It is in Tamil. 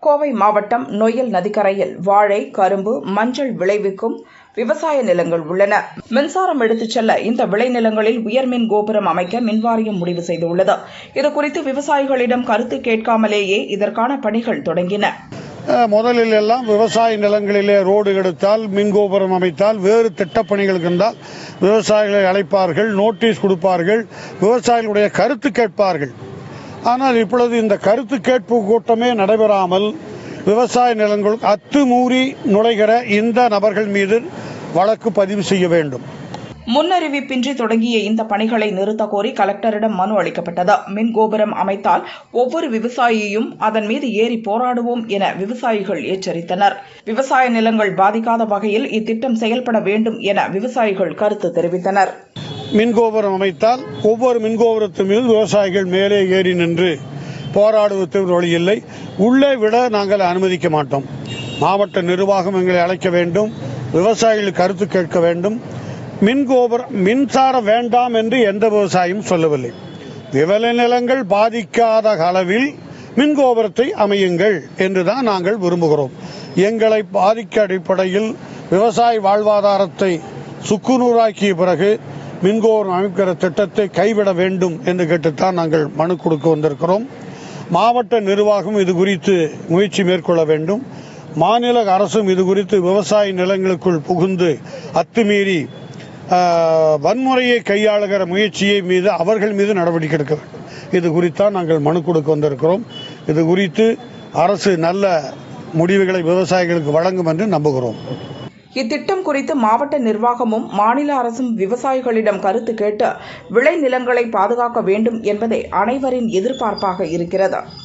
கோவை மாவட்டம் நொய்யல் நதிக்கரையில் வாழை, கரும்பு, மஞ்சள் விளைவிக்கும் விவசாய நிலங்கள் உள்ளன. மின்சாரம் எடுத்துச் செல்ல இந்த விளைநிலங்களில் உயர்மின் கோபுரம் அமைக்க மின்வாரியம் முடிவு செய்துள்ளது. இதுகுறித்து விவசாயிகளிடம் கருத்து கேட்காமலேயே இதற்கான பணிகள் தொடங்கின. முதலில் எல்லாம் விவசாய நிலங்களிலே ரோடு எடுத்தால், மின் கோபுரம் அமைத்தால், வேறு திட்டப்பணிகள் இருந்தால் விவசாயிகளை அழைப்பார்கள், நோட்டீஸ் கொடுப்பார்கள், விவசாயிகளுடைய கருத்து கேட்பார்கள். ஆனால் இப்பொழுது இந்த கருத்து கேட்பு கூட்டமே நடைபெறாமல் விவசாய நிலங்கள் அத்துமீறி நுழைகிற இந்த நபர்கள் மீது வழக்கு பதிவு செய்ய வேண்டும். முன்னறிவிப்பின்றி தொடங்கிய இந்த பணிகளை நிறுத்த கோரி கலெக்டரிடம் மனு அளிக்கப்பட்டது. மின் கோபுரம் அமைத்தால் ஒவ்வொரு விவசாயியும் அதன் மீது ஏறி போராடுவோம் என விவசாயிகள் எச்சரித்தனர். விவசாய நிலங்கள் பாதிக்காத வகையில் இத்திட்டம் செயல்பட வேண்டும் என விவசாயிகள் கருத்து தெரிவித்தனர். மின்கோபுரம் அமைத்தால் ஒவ்வொரு மின்கோபுரத்தின் மீது விவசாயிகள் மேலே ஏறி நின்று போராடுவதற்கு வழி இல்லை. உள்ளே விட நாங்கள் அனுமதிக்க மாட்டோம். மாவட்ட நிர்வாகம் எங்களை அழைக்க வேண்டும், விவசாயிகள் கருத்து கேட்க வேண்டும். மின்சாரம் வேண்டாம் என்று எந்த விவசாயியும் சொல்லவில்லை. விளைநிலங்கள் பாதிக்காத அளவில் மின்கோபுரத்தை அமையுங்கள் என்றுதான் நாங்கள் விரும்புகிறோம். எங்களை பாதிக்க அடிப்படையில் விவசாய வாழ்வாதாரத்தை சுக்குநூறாக்கிய பிறகு மின்கோபுரம் அமைக்கிற திட்டத்தை கைவிட வேண்டும் என்று கேட்டுத்தான் நாங்கள் மனு கொடுக்க வந்திருக்கிறோம். மாவட்ட நிர்வாகம் இது குறித்து முயற்சி மேற்கொள்ள வேண்டும். மாநில அரசும் இது குறித்து விவசாய நிலங்களுக்குள் புகுந்து அத்துமீறி வன்முறையை கையாளுகிற முயற்சியை மீது அவர்கள் மீது நடவடிக்கை எடுக்க வேண்டும். இது குறித்தான் நாங்கள் மனு கொடுக்க வந்திருக்கிறோம். இது குறித்து அரசு நல்ல முடிவுகளை விவசாயிகளுக்கு வழங்கும் என்று நம்புகிறோம். இத்திட்டம் குறித்து மாவட்ட நிர்வாகமும் மாநில அரசும் விவசாயிகளிடம் கருத்து கேட்டு விளைநிலங்களை பாதுகாக்க வேண்டும் என்பதே அனைவரின் எதிர்பார்ப்பாக இருக்கிறது.